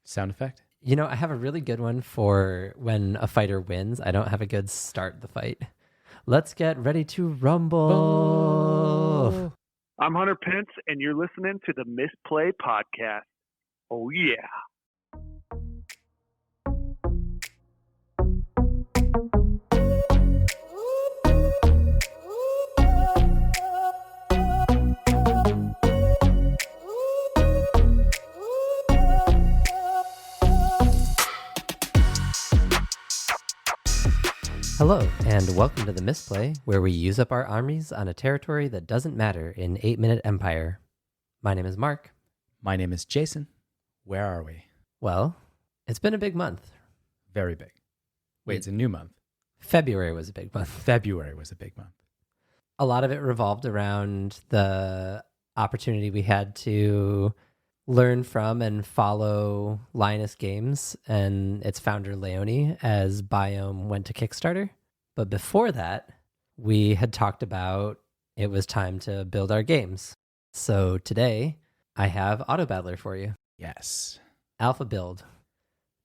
Sound effect? I have a really good one for when a fighter wins. I don't have a good start the fight. Let's get ready to rumble. I'm Hunter Pence, and you're listening to the Misplay podcast. Oh, yeah. Hello, and welcome to the Misplay, where we use up our armies on a territory that doesn't matter in 8-Minute Empire. My name is Mark. My name is Jason. Where are we? Well, it's been a big month. Very big. Wait, it's a new month. February was a big month. February was a big month. A lot of it revolved around the opportunity we had to learn from and follow Linus Games and its founder Leone as Biome went to Kickstarter. But before that, we had talked about it was time to build our games. So today, I have Auto Battler for you. Yes. Alpha build,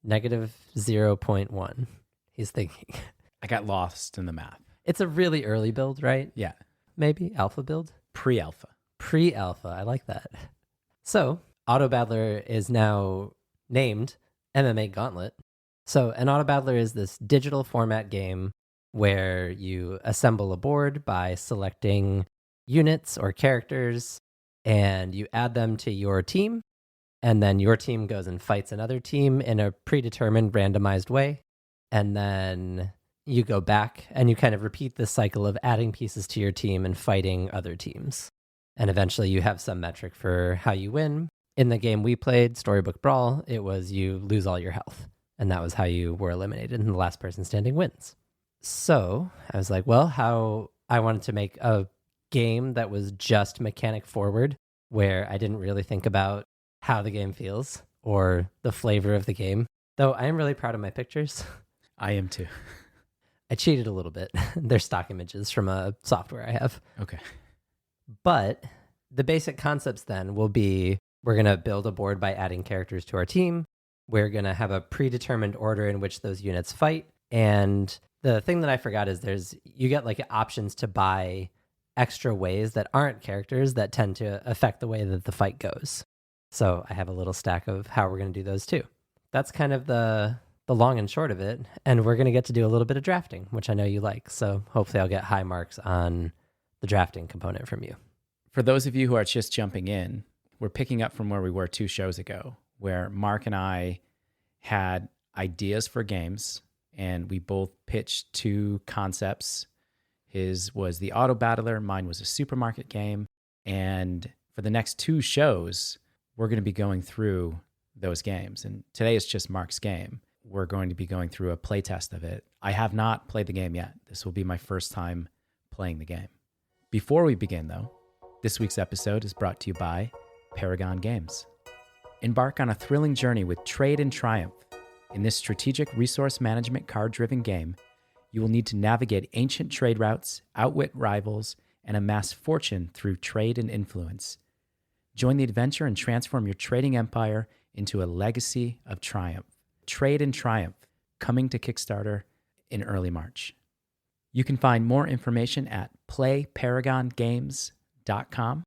-0.1. He's thinking. I got lost in the math. It's a really early build, right? Yeah. Maybe alpha build? Pre-alpha. Pre-alpha. I like that. So Auto Battler is now named MMA Gauntlet. So an Auto Battler is this digital format game where you assemble a board by selecting units or characters and you add them to your team. And then your team goes and fights another team in a predetermined randomized way. And then you go back and you kind of repeat this cycle of adding pieces to your team and fighting other teams. And eventually you have some metric for how you win. In the game we played, Storybook Brawl, it was you lose all your health. And that was how you were eliminated, and the last person standing wins. So I was like, well, I wanted to make a game that was just mechanic forward, where I didn't really think about how the game feels or the flavor of the game. Though I am really proud of my pictures. I am too. I cheated a little bit. They're stock images from a software I have. Okay. But the basic concepts then will be, we're going to build a board by adding characters to our team. We're going to have a predetermined order in which those units fight. And the thing that I forgot is you get like options to buy extra ways that aren't characters that tend to affect the way that the fight goes. So I have a little stack of how we're going to do those too. That's kind of the long and short of it. And we're going to get to do a little bit of drafting, which I know you like. So hopefully I'll get high marks on the drafting component from you. For those of you who are just jumping in, we're picking up from where we were 2 shows ago, where Mark and I had ideas for games, and we both pitched 2 concepts. His was the Auto Battler, mine was a supermarket game. And for the next 2 shows, we're going to be going through those games. And today is just Mark's game. We're going to be going through a playtest of it. I have not played the game yet. This will be my first time playing the game. Before we begin, though, this week's episode is brought to you by Paragon Games. Embark on a thrilling journey with Trade and Triumph. In this strategic resource management card-driven game, you will need to navigate ancient trade routes, outwit rivals, and amass fortune through trade and influence. Join the adventure and transform your trading empire into a legacy of triumph. Trade and Triumph, coming to Kickstarter in early March. You can find more information at playparagongames.com.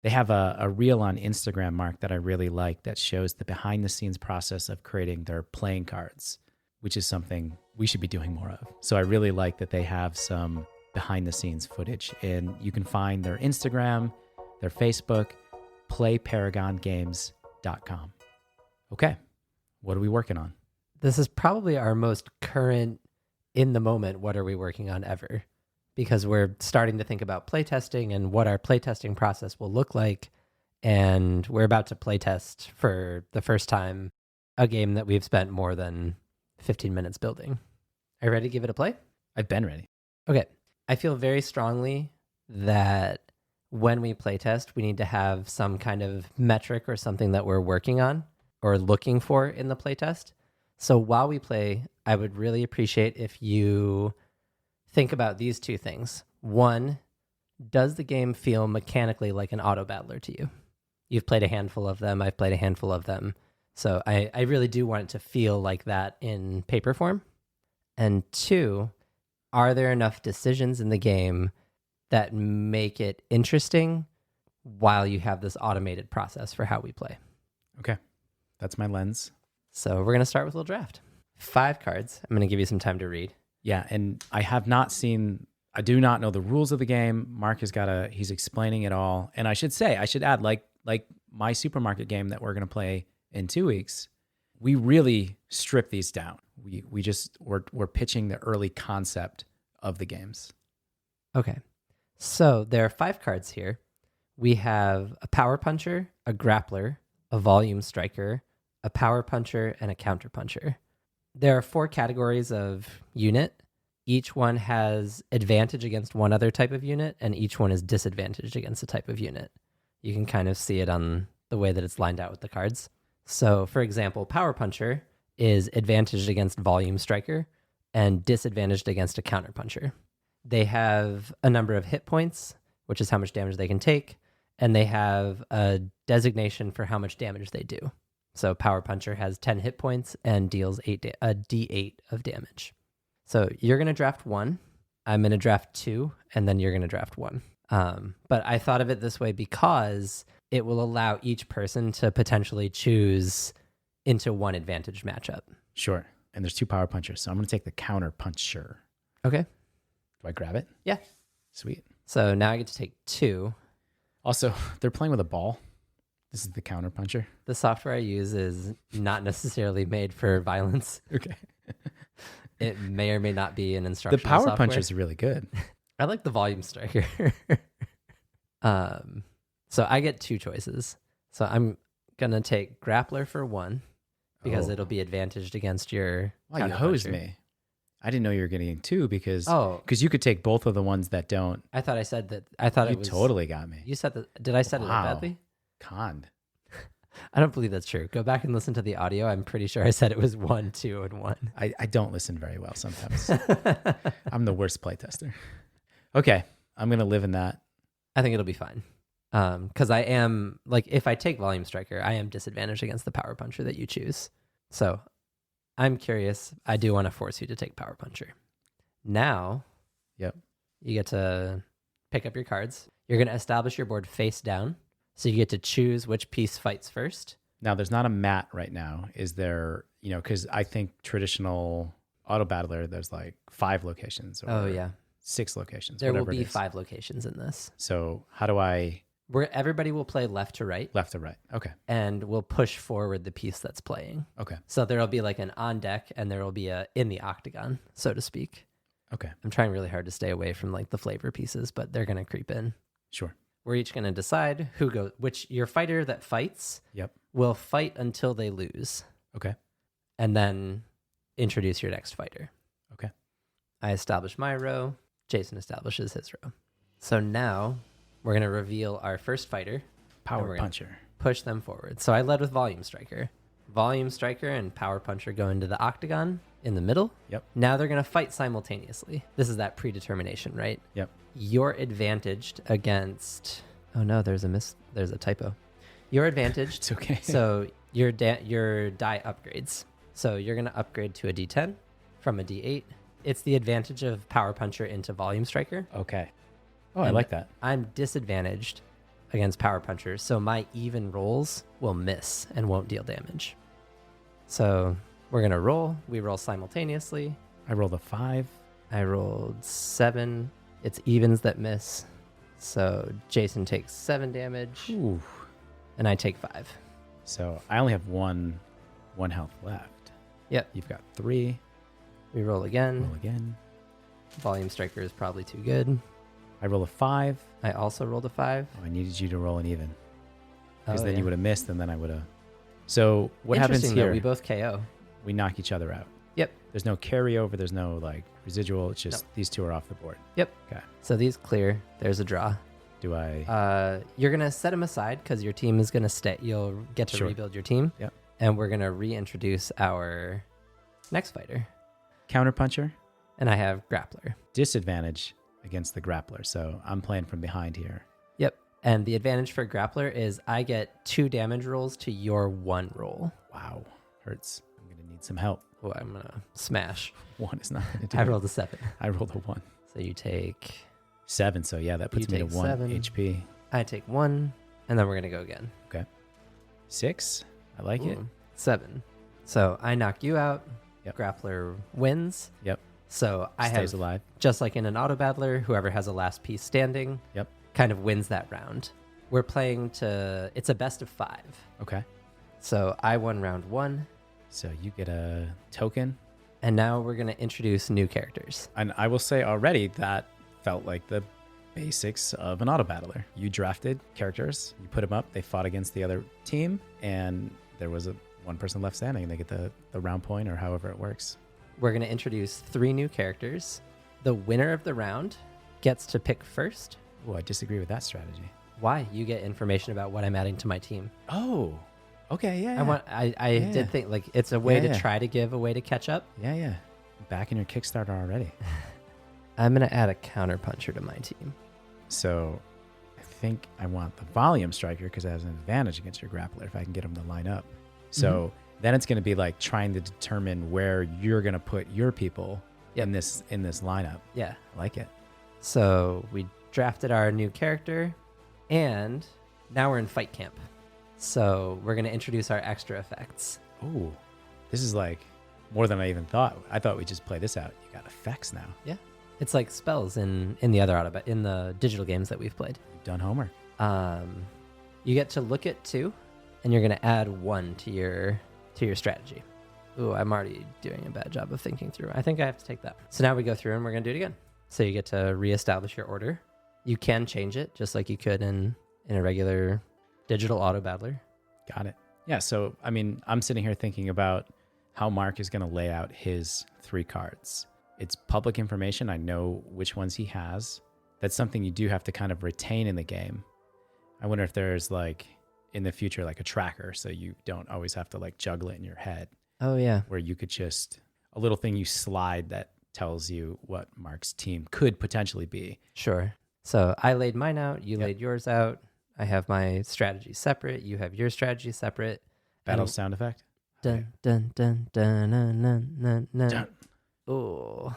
They have a reel on Instagram, Mark, that I really like that shows the behind-the-scenes process of creating their playing cards, which is something we should be doing more of. So I really like that they have some behind-the-scenes footage. And you can find their Instagram, their Facebook, playparagongames.com. Okay, what are we working on? This is probably our most current, in the moment, what are we working on ever? Because we're starting to think about playtesting and what our playtesting process will look like. And we're about to playtest for the first time a game that we've spent more than 15 minutes building. Are you ready to give it a play? I've been ready. Okay. I feel very strongly that when we playtest, we need to have some kind of metric or something that we're working on or looking for in the playtest. So while we play, I would really appreciate if you think about these 2 things. 1, does the game feel mechanically like an auto battler to you? You've played a handful of them. I've played a handful of them. So I really do want it to feel like that in paper form. And 2, are there enough decisions in the game that make it interesting while you have this automated process for how we play? Okay. That's my lens. So we're going to start with a little draft. 5 cards. I'm going to give you some time to read. Yeah, and I do not know the rules of the game. Mark he's explaining it all. And I should add, like my supermarket game that we're going to play in 2 weeks, we really strip these down. We're pitching the early concept of the games. Okay. So there are 5 cards here. We have a power puncher, a grappler, a volume striker, a power puncher, and a counter puncher. There are 4 categories of unit. Each one has advantage against one other type of unit, and each one is disadvantaged against a type of unit. You can kind of see it on the way that it's lined out with the cards. So, for example, power puncher is advantaged against volume striker and disadvantaged against a counter puncher. They have a number of hit points, which is how much damage they can take, and they have a designation for how much damage they do. So power puncher has 10 hit points and deals a D8 of damage. So you're going to draft 1, I'm going to draft 2, and then you're going to draft 1. But I thought of it this way because it will allow each person to potentially choose into one advantage matchup. Sure. And there's 2 power punchers, so I'm going to take the counter puncher. Okay. Do I grab it? Yeah. Sweet. So now I get to take 2. Also, they're playing with a ball. This is the counter puncher. The software I use is not necessarily made for violence. Okay. It may or may not be an instructional The power software. punchers are really good. I like the volume striker. So I get 2 choices. So I'm going to take grappler for 1 because it'll be advantaged against your Wow, you hosed me. I didn't know you were getting 2 because you could take both of the ones that don't. I thought I said that. I thought you it was totally got me. You said that. Did I set it up badly? Conned. I don't believe that's true. Go back and listen to the audio. I'm pretty sure I said it was 1, 2, and 1. I don't listen very well sometimes. I'm the worst playtester. Okay, I'm going to live in that. I think it'll be fine. Because I am, like, if I take volume striker, I am disadvantaged against the power puncher that you choose. So I'm curious. I do want to force you to take power puncher. Now, yep, you get to pick up your cards. You're going to establish your board face down. So you get to choose which piece fights first. Now, there's not a mat right now. Is there, because I think traditional auto battler, there's like 5 locations. Or 6 locations. There will be 5 locations in this. So how do I? Where everybody will play left to right. Left to right. Okay. And we'll push forward the piece that's playing. Okay. So there will be like an on deck and there will be a in the octagon, so to speak. Okay. I'm trying really hard to stay away from like the flavor pieces, but they're going to creep in. Sure. We're each going to decide which your fighter that fights will fight until they lose. Okay. And then introduce your next fighter. Okay. I establish my row. Jason establishes his row. So now we're going to reveal our first fighter. Power puncher. Push them forward. So I led with volume striker. Volume striker and power puncher go into the octagon in the middle. Yep. Now they're going to fight simultaneously. This is that predetermination, right? Yep. You're advantaged against. Oh no, there's a typo. You're advantaged. It's okay. So your die upgrades. So you're going to upgrade to a D10 from a D8. It's the advantage of power puncher into volume striker. Okay. Oh, I like that. I'm disadvantaged against power puncher, so my even rolls will miss and won't deal damage. So we're going to roll. We roll simultaneously. I rolled a 5. I rolled 7. It's evens that miss. So Jason takes 7 damage. Ooh. And I take 5. So I only have one health left. Yep. You've got 3. We roll again. Roll again. Volume striker is probably too good. I roll a 5. I also rolled a 5. Oh, I needed you to roll an even. Because then yeah. you would have missed, and then I would have. So what happens Interesting, here? though, we both KO. We knock each other out. Yep. There's no carryover. There's no like residual. It's just these 2 are off the board. Yep. Okay. So these clear. There's a draw. Do I? You're going to set them aside because your team is going to stay. You'll get to rebuild your team. Yep. And we're going to reintroduce our next fighter. Counterpuncher. And I have grappler. Disadvantage against the grappler. So I'm playing from behind here. Yep. And the advantage for grappler is I get 2 damage rolls to your 1 roll. Wow. Hurts. I'm going to need some help. Oh, I'm going to smash. 1 is not going to do I it. rolled a 7. I rolled a 1. So you take... 7. So yeah, that puts me to take 1 7. HP. I take 1, and then we're going to go again. 6. I like it. 7. So I knock you out. Yep. Grappler wins. Yep. So I Stays have, alive. just like in an auto battler, whoever has a last piece standing Yep. kind of wins that round. We're playing to, it's a best of 5. Okay. So I won round 1, So you get a token. and now we're going to introduce new characters. And I will say already that felt like the basics of an auto battler. You drafted characters, you put them up, they fought against the other team, and there was one person left standing, and they get the round point or however it works. We're going to introduce 3 new characters. The winner of the round gets to pick first. Oh, I disagree with that strategy. Why? You get information about what I'm adding to my team. Oh, okay, yeah. I did think like it's a way to try to give a way to catch up. Yeah. Back in your Kickstarter already. I'm going to add a counterpuncher to my team. So I think I want the volume striker because it has an advantage against your grappler if I can get them to line up. So then it's going to be like trying to determine where you're going to put your people in this lineup. Yeah. I like it. So we drafted our new character, and now we're in fight camp. So we're going to introduce our extra effects. Oh, this is like more than I even thought. I thought we just play this out. You got effects now. Yeah. It's like spells in the other in the digital games that we've played. You've done homework. You get to look at 2, and you're going to add 1 to your strategy. Ooh, I'm already doing a bad job of thinking through. I think I have to take that. So now we go through and we're going to do it again. So you get to reestablish your order. You can change it just like you could in a regular digital auto battler. Got it. Yeah. So, I mean, I'm sitting here thinking about how Mark is going to lay out his 3 cards. It's public information. I know which ones he has. That's something you do have to kind of retain in the game. I wonder if there's like in the future, like a tracker, so you don't always have to like juggle it in your head. Oh, yeah. Where you could just, a little thing you slide that tells you what Mark's team could potentially be. Sure. So I laid mine out. You laid yours out. I have my strategy separate. You have your strategy separate. Battle sound effect. Dun, dun, dun, dun, dun, dun, dun, dun. Oh.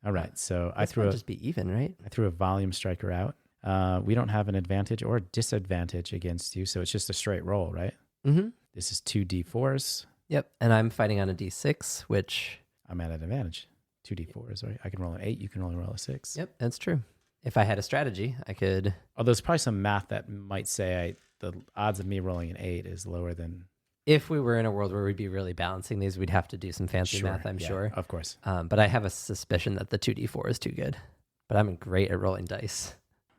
All right. So This might just be even, right? I threw a volume striker out. We don't have an advantage or disadvantage against you, so it's just a straight roll, right? Mm-hmm. This is 2d4s. Yep. And I'm fighting on a d6, which... I'm at an advantage. 2d4s, right? I can roll an 8. You can only roll a 6. Yep, that's true. If I had a strategy, I could... Although there's probably some math that might say the odds of me rolling an 8 is lower than... If we were in a world where we'd be really balancing these, we'd have to do some fancy math, I'm sure. Of course. But I have a suspicion that the 2d4 is too good. But I'm great at rolling dice.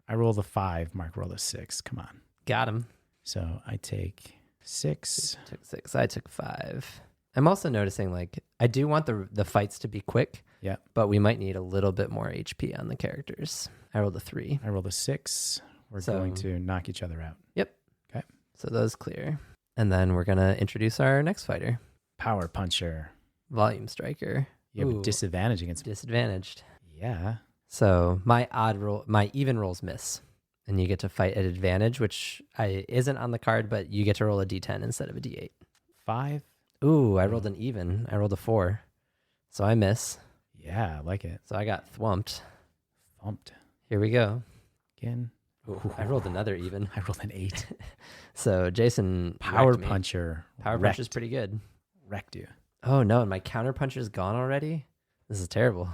I rolled a 5. Mark rolled a 6. Come on. Got him. So I take 6. Took 6. I took 5. I'm also noticing, like, I do want the fights to be quick. Yeah. But we might need a little bit more HP on the characters. I rolled a 3. I rolled a 6. We're going to knock each other out. Yep. Okay. So those clear. And then we're going to introduce our next fighter. Power puncher. Volume striker. You have a disadvantage against me. Disadvantaged. Yeah. So my even rolls miss. And you get to fight at advantage, which isn't on the card, but you get to roll a d10 instead of a d8. 5. Ooh, I rolled an even. I rolled a 4. So I miss. Yeah, I like it. So I got thwumped. Thumped. Here we go. Again. Ooh, I rolled another even. I rolled an 8. So Jason Power wrecked me. puncher. Power puncher's pretty good. Wrecked you. Oh no, and my counter puncher's gone already? This is terrible. All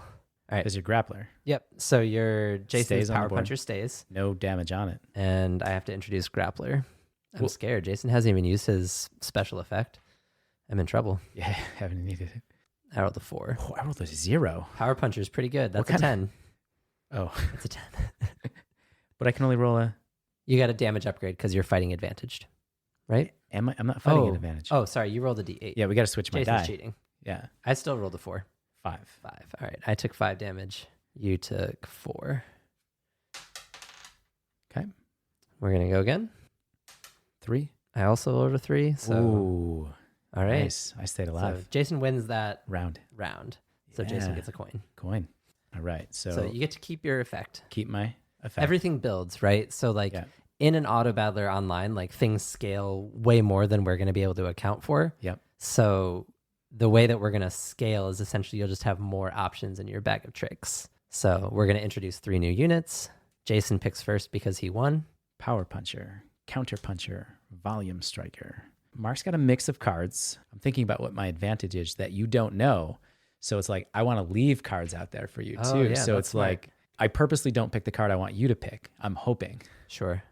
right. Because your grappler. Yep. So your Jason's Stays on the power board. puncher stays. No damage on it. And I have to introduce grappler. I'm Well- scared. Jason hasn't even used his special effect. I'm in trouble. Yeah, haven't needed it. I rolled a 4. Oh, I rolled a 0. Power puncher's pretty good. That's a kind of- 10. Oh, That's a 10. but I can only roll a... You got a damage upgrade because you're fighting advantaged, right? I'm not fighting an advantage. Oh, sorry. You rolled a d8. Yeah, we got to switch my Jason's die. cheating. Yeah, I still rolled a 4. 5. 5. All right. I took 5 damage. You took 4. Okay. We're going to go again. 3. I also rolled a 3. So, Ooh, all right. nice. I stayed alive. So Jason wins that Round. round. So Jason Yeah. gets a coin. Coin. All right. So So, you get to keep your effect. keep my effect. Everything builds, right? So like Yeah. in an auto battler online, like things scale way more than we're going to be able to account for. Yep. So the way that we're going to scale is essentially you'll just have more options in your bag of tricks. So we're going to introduce 3 new units. Jason picks first because he won. Power Puncher, Counter Puncher, Volume Striker. Mark's got a mix of cards. I'm thinking about what my advantage is that you don't know. So it's like, I want to leave cards out there for you too. Oh, yeah, so that's it's smart. like, I purposely don't pick the card I want you to pick. I'm hoping. Sure.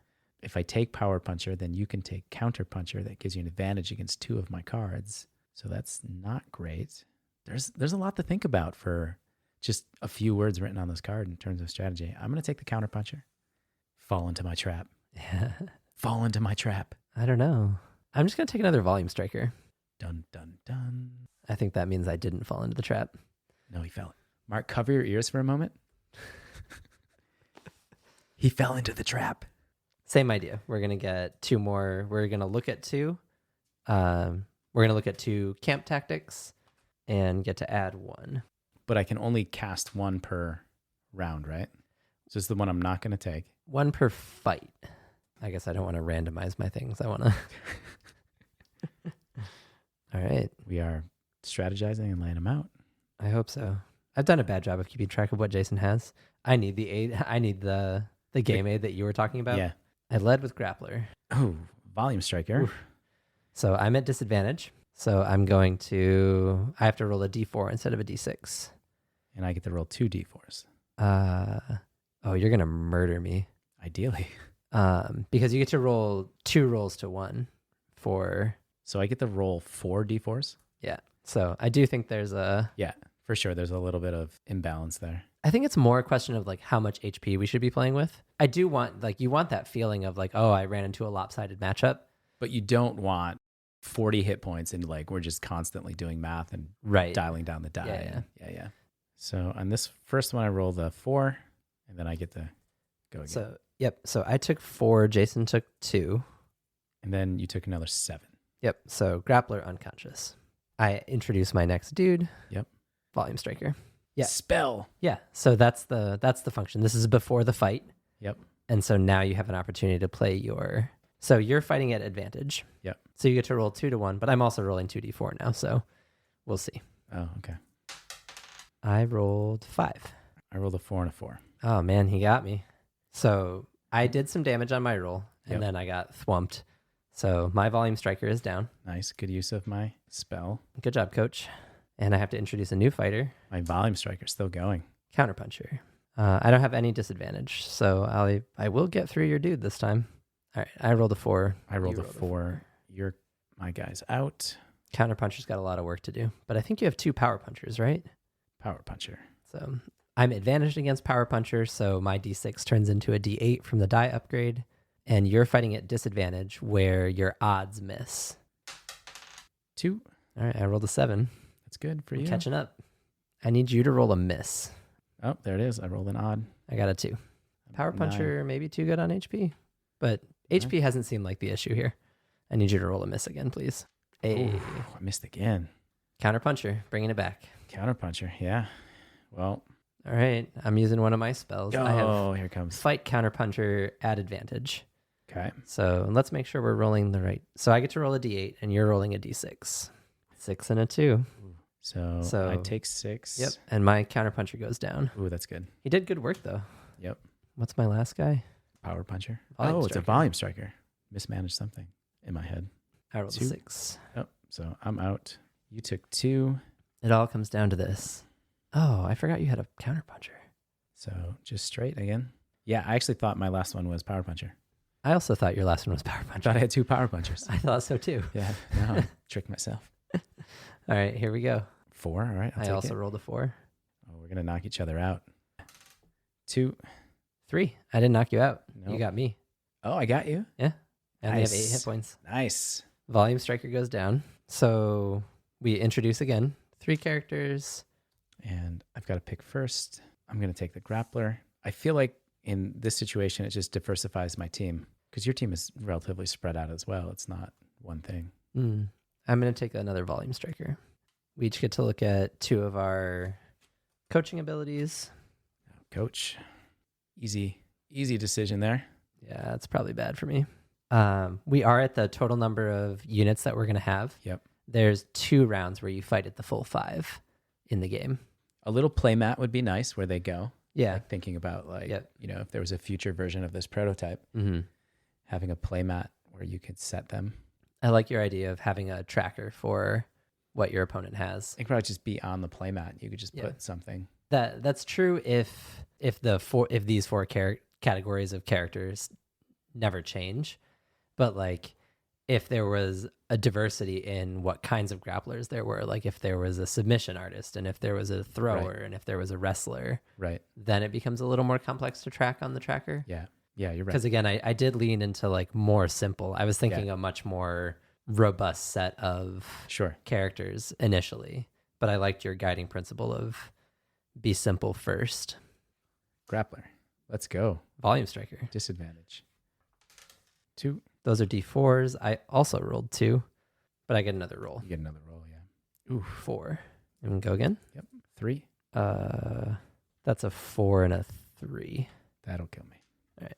If I take Power Puncher, then you can take Counter Puncher. That gives you an advantage against 2 of my cards. So that's not great. There's a lot to think about for just a few words written on this card in terms of strategy. I'm going to take the Counter Puncher. Fall into my trap. Yeah. Fall into my trap. I don't know. I'm just going to take another Volume Striker. Dun, dun, dun. I think that means I didn't fall into the trap. No, he fell. Mark, cover your ears for a moment. He fell into the trap. Same idea. We're going to get 2 more. We're going to look at 2. We're going to look at 2 camp tactics and get to add 1. But I can only cast 1 per round, right? So this is the one I'm not going to take. 1 per fight. I guess I don't want to randomize my things. I want to. All right. We are strategizing and laying them out. I hope so. I've done a bad job of keeping track of what Jason has. I need the aid. I need the game aid that you were talking about. Yeah. I led with Grappler. Oh, Volume Striker. Oof. So I'm at disadvantage. So I'm going to. I have to roll a d4 instead of a d6. And I get to roll 2 d4s. Oh, you're gonna murder me. Ideally. Because you get to roll 2 rolls to 1 for. So I get to roll 4 d4s? Yeah. So I do think there's a. Yeah, for sure. There's a little bit of imbalance there. I think it's more a question of like how much HP we should be playing with. I do want like you want that feeling of like, oh, I ran into a lopsided matchup. But you don't want 40 hit points and like we're just constantly doing math and Right. dialing down the die. Yeah. Yeah. So on this first one, I roll the 4, and then I get to go again. So yep. So I took 4. Jason took 2. And then you took another 7. Yep. So Grappler unconscious. I introduce my next dude. Yep. Volume Striker. Yeah. Spell. Yeah. So that's the function. This is before the fight. Yep. And so now you have an opportunity to play your. So you're fighting at advantage. Yep. So you get to roll 2 to 1, but I'm also rolling 2d4 now. So we'll see. Oh, okay. I rolled 5. I rolled a 4 and a 4. Oh man, he got me. So I did some damage on my roll, and then I got thwumped. So my Volume Striker is down. Nice. Good use of my spell. Good job, coach. And I have to introduce a new fighter, My Volume Striker's still going. Counterpuncher. I don't have any disadvantage, so I will get through your dude this time. All right, I rolled a 4. I rolled You a 4. My guy's out. Counterpuncher's got a lot of work to do, but I think you have 2 Power Punchers, right? Power Puncher. So I'm advantaged against Power Puncher, so my D6 turns into a D8 from the die upgrade, and you're fighting at disadvantage where your odds miss. 2. All right, I rolled a 7. That's good for I'm you. catching up. I need you to roll a miss. Oh, there it is. I rolled an odd. I got a 2. Power Puncher maybe too good on HP, but HP hasn't seemed like the issue here. I need you to roll a miss again, please. Hey. Ooh, I missed again. Counter Puncher, bringing it back. Counter Puncher. Yeah. Well. All right, I'm using one of my spells. I have Oh, here it comes. Fight Counter Puncher at advantage. Okay. So let's make sure we're rolling the right. So I get to roll a D8 and you're rolling a D6. 6 and a 2. So I take 6. Yep. And my Counter Puncher goes down. Ooh, that's good. He did good work though. Yep. What's my last guy? Power Puncher. Volume It's a Striker. Volume Striker. Mismanaged something in my head. I rolled 2. a 6. Oh, so I'm out. You took 2. It all comes down to this. Oh, I forgot you had a Counter Puncher. So just straight again. Yeah, I actually thought my last one was Power Puncher. I also thought your last one was Power I Puncher. thought I had 2 Power Punchers. I thought so too. Yeah, no, I tricked myself. All right, here we go. 4, all right. I'll I take also it. rolled a 4. Oh, we're going to knock each other out. 2. 3. I didn't knock you out. You Nope. got me. Oh, I got you. Yeah. And they have 8 Nice. hit points. Nice. Volume Striker goes down. So we introduce again 3 characters. And I've got to pick first. I'm going to take the Grappler. I feel like in this situation, it just diversifies my team because your team is relatively spread out as well. It's not one thing. I'm going to take another Volume Striker. We each get to look at 2 of our coaching abilities. Coach, easy decision there. Yeah, it's probably bad for me. We are at the total number of units that we're going to have. Yep. There's 2 rounds where you fight at the full 5 in the game. A little playmat would be nice where they go. Yeah. Like thinking about Yep. if there was a future version of this prototype, having a playmat where you could set them. I like your idea of having a tracker for what your opponent has. It could probably just be on the playmat. You could just put something. That's true if these 4 categories of characters never change, but like if there was a diversity in what kinds of grapplers there were, like if there was a submission artist and if there was a thrower and if there was a wrestler, right, then it becomes a little more complex to track on the tracker. Yeah, you're right. Because again, I did lean into like more simple. I was thinking a much more robust set of characters initially, but I liked your guiding principle of be simple first. Grappler. Let's go. Volume striker. Disadvantage. 2. Those are D4s. I also rolled 2, but I get another roll. You get another roll, yeah. Ooh. 4. And we go again? Yep. 3. That's a 4 and a 3. That'll kill me. All right.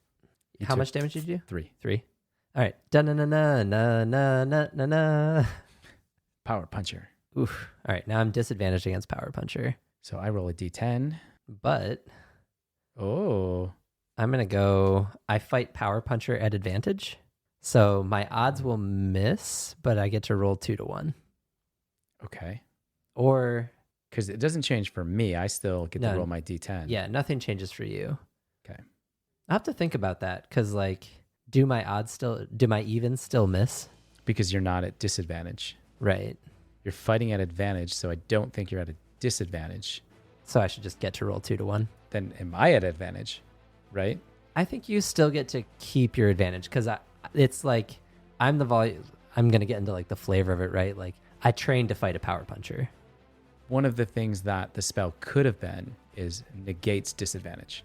How much damage did you do? 3. 3. All right. Da-na-na-na-na-na-na-na. Power puncher. Oof. All right. Now I'm disadvantaged against power puncher. So I roll a D10. But I'm going to go, I fight power puncher at advantage. So my odds will miss, but I get to roll 2 to 1. Okay. Or because it doesn't change for me. I still get to roll my D10. Yeah, nothing changes for you. Okay. I have to think about that because, like, do my evens still miss? Because you're not at disadvantage. Right. You're fighting at advantage, so I don't think you're at a disadvantage. So I should just get to roll 2 to 1. Then am I at advantage, right? I think you still get to keep your advantage because it's like I'm going to get into like the flavor of it, right? Like I trained to fight a power puncher. One of the things that the spell could have been is negates disadvantage.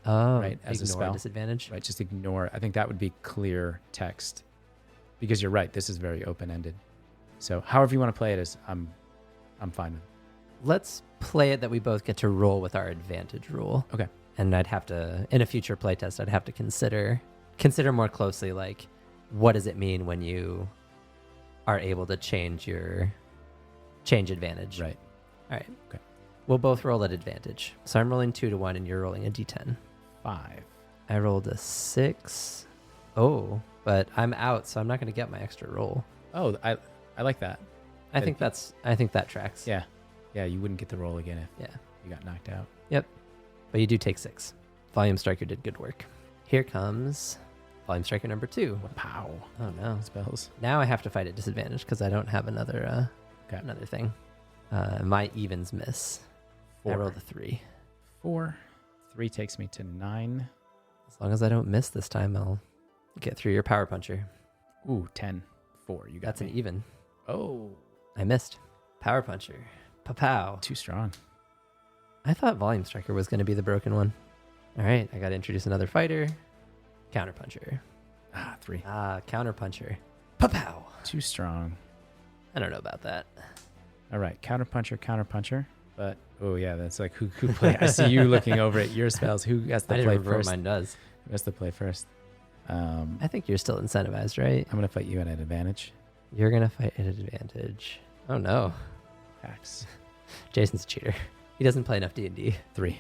Oh, right. As a spell. Disadvantage. Right. Just ignore. I think that would be clear text because you're right. This is very open-ended. So however you want to play it is, I'm fine with it. Let's play it that we both get to roll with our advantage rule. Okay. And I'd have to, in a future playtest, I'd have to consider more closely, like, what does it mean when you are able to change advantage? Right. All right. Okay. We'll both roll at advantage. So I'm rolling 2 to 1 and you're rolling a D10. 5. I rolled a 6. Oh, but I'm out, so I'm not going to get my extra roll. Oh, I like that. I think that tracks. Yeah. Yeah, you wouldn't get the roll again if you got knocked out. Yep. But you do take 6. Volume Striker did good work. Here comes Volume Striker number 2. Pow. Oh, no. Spells. Now I have to fight at disadvantage because I don't have another thing. My evens miss. 4. I rolled a 3. 4. 3 takes me to 9. As long as I don't miss this time, I'll get through your power puncher. Ooh, 10. 4. You got That's me. an even. Oh. I missed. Power puncher. Pa-pow. Too strong. I thought Volume Striker was going to be the broken one. All right, I got to introduce another fighter. Counterpuncher. 3. Counterpuncher. Pa-pow. Too strong. I don't know about that. All right, counterpuncher. But that's like who play. I see you looking over at your spells. Who has to I didn't play remember first? what mine does. Who has to play first? I think you're still incentivized, right? I'm gonna fight you at an advantage. You're gonna fight at advantage. Oh no, Hacks. Jason's a cheater. He doesn't play enough D&D. 3. All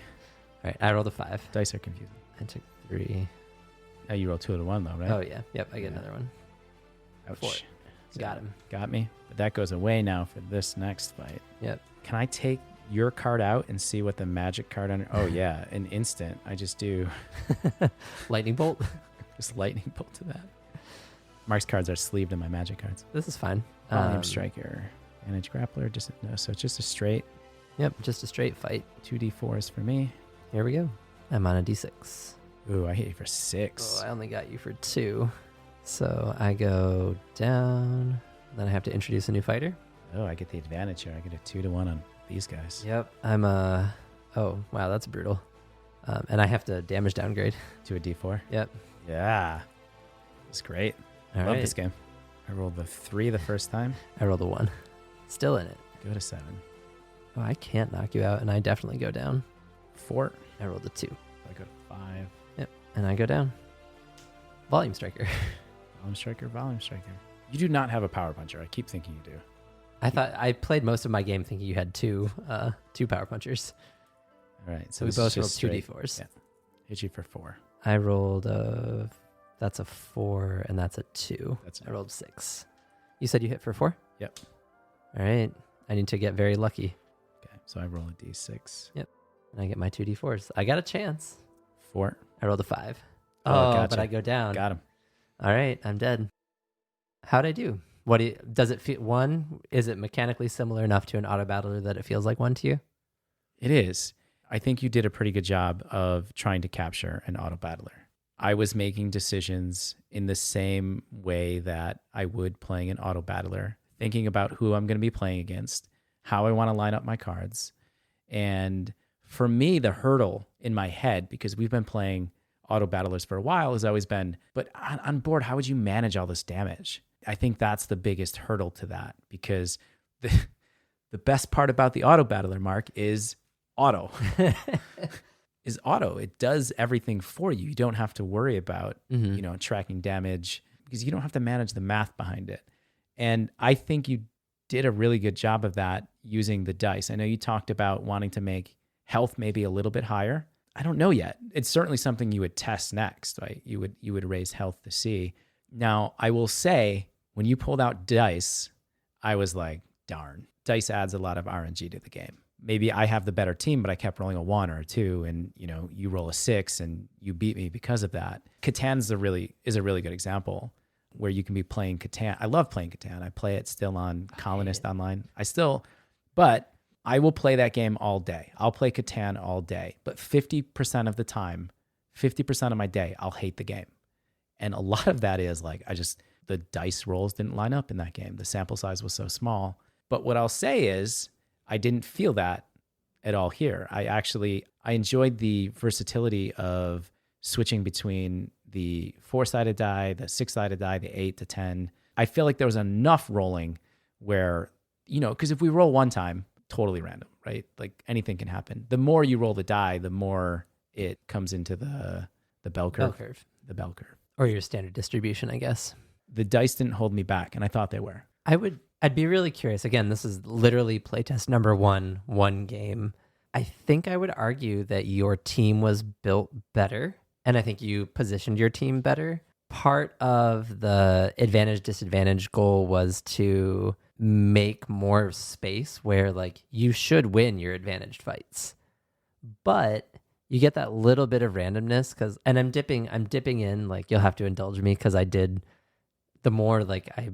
right, I rolled a 5. Dice are confusing. I took 3. Now you roll 2 to 1 though, right? Oh yeah, yep. I get another one. Ouch. 4. So Got him. Got me. But that goes away now for this next fight. Yep. Can I take your card out and see what the magic card under? Oh yeah, an instant. I just do Lightning bolt. just lightning bolt to that. Mark's cards are sleeved in my magic cards. This is fine. Volume Striker, Manage Grappler. So it's just a straight. Yep, just a straight fight. 2d4s for me. Here we go. I'm on a D6. Ooh, I hit you for 6. Oh, I only got you for 2. So I go down. Then I have to introduce a new fighter. Oh, I get the advantage here. I get a 2 to 1 on these guys. Yep. I'm oh, wow, that's brutal. And I have to damage downgrade. To a d4. Yep. Yeah. It's great. All Love right. this game. I rolled the 3 the first time. I rolled a 1. Still in it. Go to 7. Oh, I can't knock you out, and I definitely go down. 4. I rolled a 2. I go to 5. Yep. And I go down. Volume Striker. Volume Striker. You do not have a Power Puncher. I keep thinking you do. I thought I played most of my game thinking you had two Power Punchers. All right. So we both rolled 2d4s. Yeah. Hit you for 4. I rolled that's a 4 and that's a 2. I rolled 6. You said you hit for 4? Yep. All right. I need to get very lucky. Okay. So I roll a d6. Yep. And I get my 2d4s. I got a chance. 4. I rolled a 5. Oh, gotcha. But I go down. Got him. All right. I'm dead. How'd I do? Does it feel one? Is it mechanically similar enough to an auto battler that it feels like one to you? It is. I think you did a pretty good job of trying to capture an auto battler. I was making decisions in the same way that I would playing an auto battler, thinking about who I'm going to be playing against, how I want to line up my cards. And for me, the hurdle in my head, because we've been playing auto battlers for a while, has always been, but on board, how would you manage all this damage? I think that's the biggest hurdle to that, because the best part about the auto battler, Mark, is auto. Is auto. It does everything for you. You don't have to worry about, tracking damage, because you don't have to manage the math behind it. And I think you did a really good job of that using the dice. I know you talked about wanting to make health maybe a little bit higher. I don't know yet. It's certainly something you would test next, right? You would raise health to see. Now, I will say, when you pulled out dice, I was like, darn, dice adds a lot of RNG to the game. Maybe I have the better team, but I kept rolling a 1 or a 2, and you roll a 6 and you beat me because of that. Catan is a really good example where you can be playing Catan. I love playing Catan. I play it still on Colonist Online. But I will play that game all day. I'll play Catan all day, but 50% of the time, 50% of my day, I'll hate the game. And a lot of that is like, the dice rolls didn't line up in that game. The sample size was so small. But what I'll say is, I didn't feel that at all here. I enjoyed the versatility of switching between the 4-sided die, the 6-sided die, the 8 to 10. I feel like there was enough rolling where, because if we roll one time, totally random, right? Like anything can happen. The more you roll the die, the more it comes into the bell curve. The bell curve. Or your standard distribution, I guess. The dice didn't hold me back, and I thought they were. I'd be really curious. Again, this is literally playtest number one game. I think I would argue that your team was built better, and I think you positioned your team better. Part of the advantage-disadvantage goal was to make more space where, like, you should win your advantaged fights. But you get that little bit of randomness, and I'm dipping in, like, you'll have to indulge me, because the more, like, I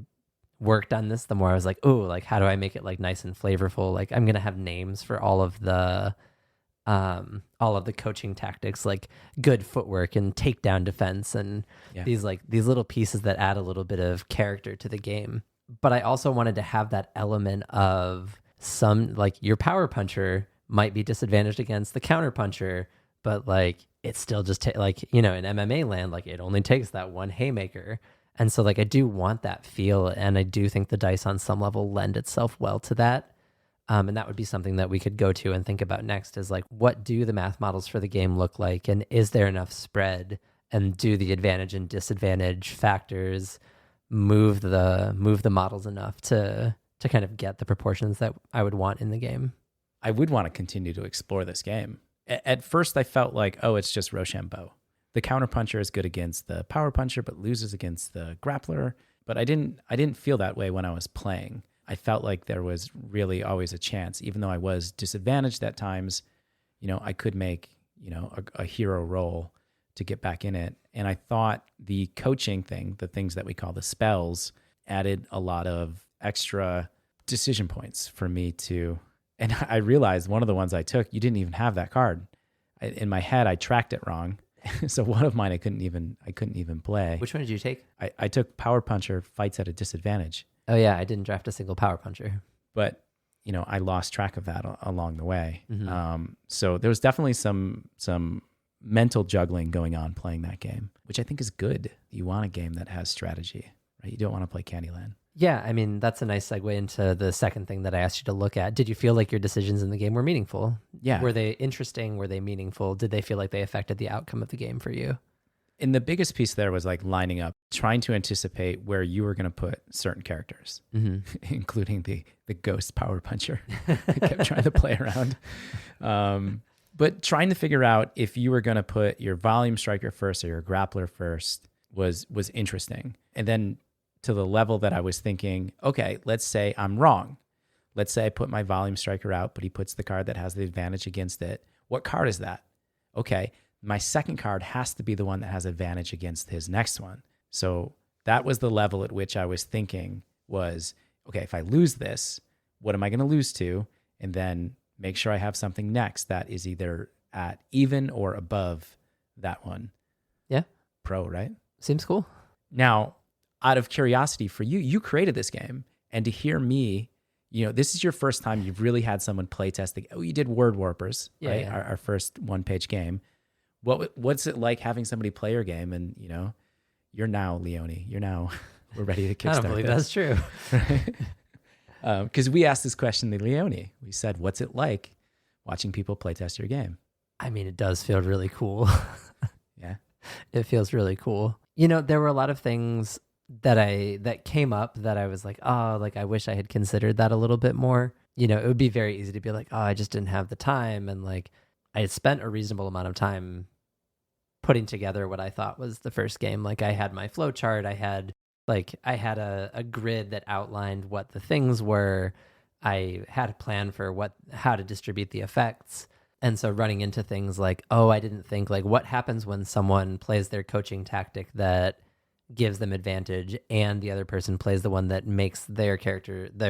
worked on this, the more I was like, oh, like, how do I make it, like, nice and flavorful? Like, I'm gonna have names for all of the coaching tactics, like good footwork and takedown defense, and these little pieces that add a little bit of character to the game. But I also wanted to have that element of some, like, your power puncher might be disadvantaged against the counter puncher, but, like, it's still just in MMA land, like, it only takes that one haymaker. And so, like, I do want that feel, and I do think the dice on some level lend itself well to that. And that would be something that we could go to and think about next, is like, what do the math models for the game look like? And is there enough spread? And do the advantage and disadvantage factors move the models enough to kind of get the proportions that I would want in the game? I would want to continue to explore this game. At first, I felt like, oh, it's just Rochambeau. The counterpuncher is good against the power puncher, but loses against the grappler. But I didn't feel that way when I was playing. I felt like there was really always a chance, even though I was disadvantaged at times. I could make a hero roll to get back in it. And I thought the coaching thing, the things that we call the spells, added a lot of extra decision points for me to. And I realized one of the ones I took, you didn't even have that card. In my head, I tracked it wrong. So one of mine I couldn't even play. Which one did you take? I took Power Puncher, fights at a disadvantage. Oh yeah, I didn't draft a single Power Puncher. But I lost track of that along the way. Mm-hmm. So there was definitely some mental juggling going on playing that game, which I think is good. You want a game that has strategy, right? You don't want to play Candyland. Yeah, I mean, that's a nice segue into the second thing that I asked you to look at. Did you feel like your decisions in the game were meaningful? Yeah. Were they interesting? Were they meaningful? Did they feel like they affected the outcome of the game for you? And the biggest piece there was like lining up, trying to anticipate where you were going to put certain characters, including the ghost power puncher. I kept trying to play around. But trying to figure out if you were going to put your volume striker first or your grappler first was interesting. And then to the level that I was thinking, okay, let's say I'm wrong. Let's say I put my volume striker out, but he puts the card that has the advantage against it. What card is that? Okay, my second card has to be the one that has advantage against his next one. So that was the level at which I was thinking was, okay, if I lose this, what am I going to lose to? And then make sure I have something next that is either at even or above that one. Yeah. Pro, right? Seems cool. Now, out of curiosity for you, you created this game. And to hear me, this is your first time you've really had someone play test the. Oh, you did Word Warpers, right? Yeah. Our first one-page game. What's it like having somebody play your game? And you're now Leone. We're ready to kickstart. I don't believe that's true. Because we asked this question to Leone. We said, "What's it like watching people play test your game?" I mean, it does feel really cool. Yeah, it feels really cool. There were a lot of things that came up that I was like, oh, like I wish I had considered that a little bit more. It would be very easy to be like, oh, I just didn't have the time, and like I had spent a reasonable amount of time putting together what I thought was the first game. Like I had my flow chart, I had a grid that outlined what the things were. I had a plan for how to distribute the effects. And so running into things like, oh, I didn't think like what happens when someone plays their coaching tactic that gives them advantage and the other person plays the one that makes their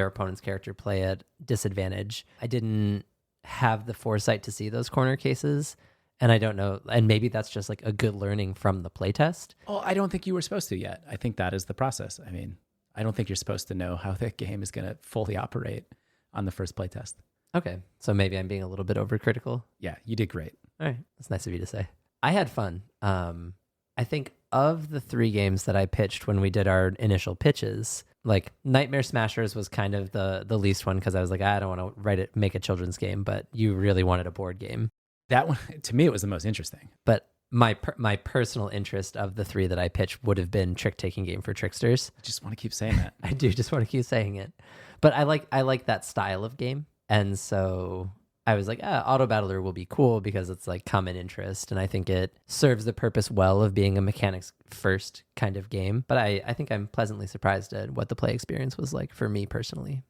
opponent's character play at disadvantage. I didn't have the foresight to see those corner cases. And I don't know, and maybe that's just like a good learning from the playtest. Oh, I don't think you were supposed to yet. I think that is the process. I mean, I don't think you're supposed to know how the game is going to fully operate on the first playtest. Okay, so maybe I'm being a little bit overcritical. Yeah, you did great. All right, that's nice of you to say. I had fun. I think of the 3 games that I pitched when we did our initial pitches, like Nightmare Smashers was kind of the least one because I was like, I don't want to make a children's game, but you really wanted a board game. That one, to me, it was the most interesting. But my personal interest of the 3 that I pitched would have been Trick-Taking Game for Tricksters. I just want to keep saying that. I do just want to keep saying it. But I like that style of game. And so I was like, Auto Battler will be cool because it's like common interest. And I think it serves the purpose well of being a mechanics first kind of game. But I think I'm pleasantly surprised at what the play experience was like for me personally.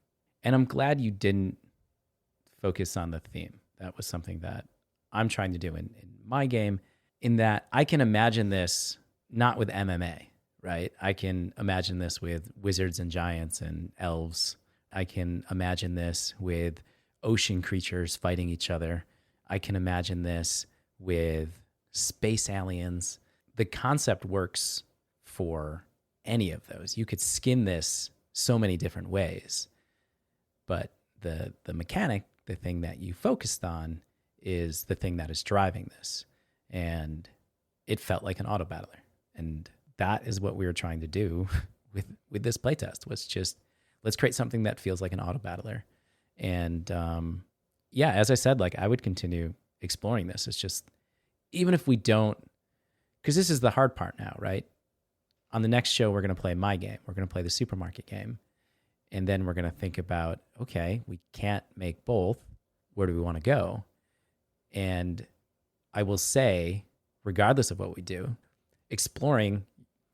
And I'm glad you didn't focus on the theme. That was something that I'm trying to do in my game, in that I can imagine this not with MMA, right? I can imagine this with wizards and giants and elves. I can imagine this with ocean creatures fighting each other. I can imagine this with space aliens. The concept works for any of those. You could skin this so many different ways, but the mechanic, the thing that you focused on, is the thing that is driving this. And it felt like an auto battler. And that is what we were trying to do with this playtest, was just, let's create something that feels like an auto battler. And as I said, like I would continue exploring this. It's just, even if we don't, because this is the hard part now, right? On the next show, we're going to play my game. We're going to play the supermarket game. And then we're going to think about, okay, we can't make both. Where do we want to go? And I will say, regardless of what we do, exploring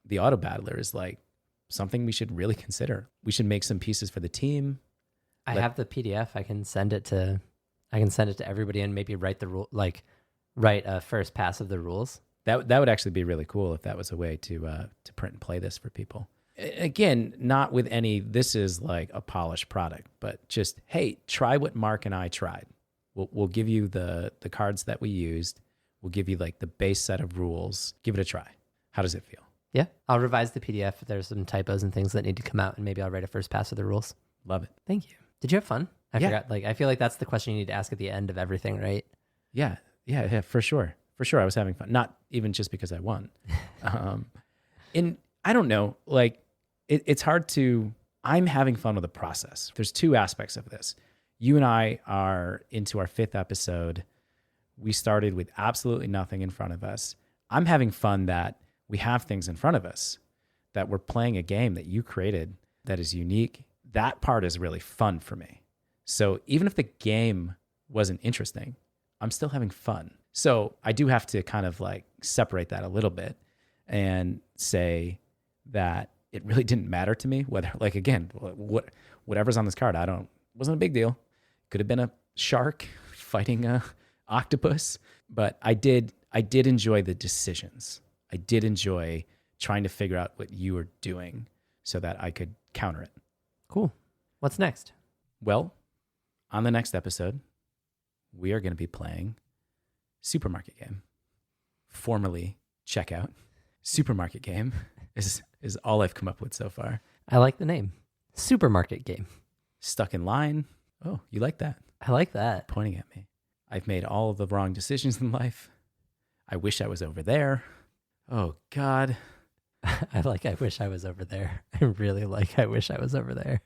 the auto battler is like something we should really consider. We should make some pieces for the team. I have the PDF. I can send it to everybody and maybe write write a first pass of the rules. That would actually be really cool if that was a way to print and play this for people. Again, not with any, this is like a polished product, but just, hey, try what Mark and I tried. We'll give you the cards that we used. We'll give you like the base set of rules. Give it a try. How does it feel? Yeah, I'll revise the PDF if there's some typos and things that need to come out, and maybe I'll write a first pass of the rules. Love it. Thank you. Did you have fun? I Yeah. forgot. Like, I feel like that's the question you need to ask at the end of everything, right? Yeah, for sure. For sure, I was having fun. Not even just because I won. And I don't know, like, it's hard to, I'm having fun with the process. There's 2 aspects of this. You and I are into our 5th episode. We started with absolutely nothing in front of us. I'm having fun that We have things in front of us that we're playing a game that you created that is unique. That part is really fun for me. So even if the game wasn't interesting, I'm still having fun. So I do have to kind of like separate that a little bit and say that it really didn't matter to me whether, like, again, whatever's on this card, wasn't a big deal. Could have been a shark fighting a octopus, but I did enjoy the decisions. I did enjoy trying to figure out what you were doing so that I could counter it. Cool. What's next? Well, on the next episode, we are going to be playing Supermarket Game, formerly Checkout. Supermarket Game is all I've come up with so far. I like the name. Supermarket Game. Stuck in line. Oh, you like that? I like that. Pointing at me. I've made all of the wrong decisions in life. I wish I was over there. Oh, God. I wish I was over there. I really like I wish I was over there.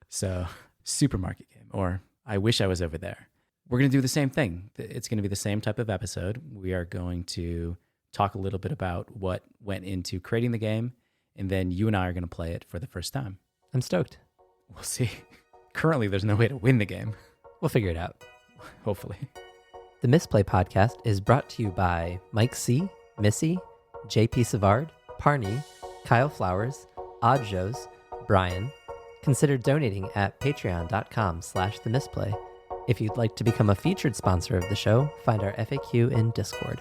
So, Supermarket Game, or I wish I was over there. We're going to do the same thing. It's going to be the same type of episode. We are going to talk a little bit about what went into creating the game, and then you and I are going to play it for the first time. I'm stoked. We'll see. Currently, there's no way to win the game. We'll figure it out. Hopefully. The Misplay podcast is brought to you by Mike C., Missy, JP Savard, Parney, Kyle Flowers, Oddjos, Brian. Consider donating at patreon.com/themisplay. If you'd like to become a featured sponsor of the show, find our FAQ in Discord.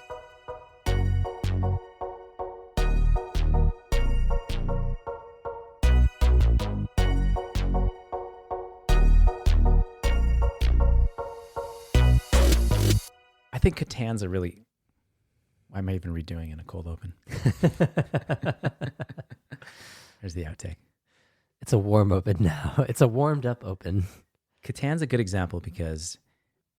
I think Catan's a really... Why am I even redoing in a cold open? There's the outtake. It's a warm open now. It's a warmed up open. Catan's a good example because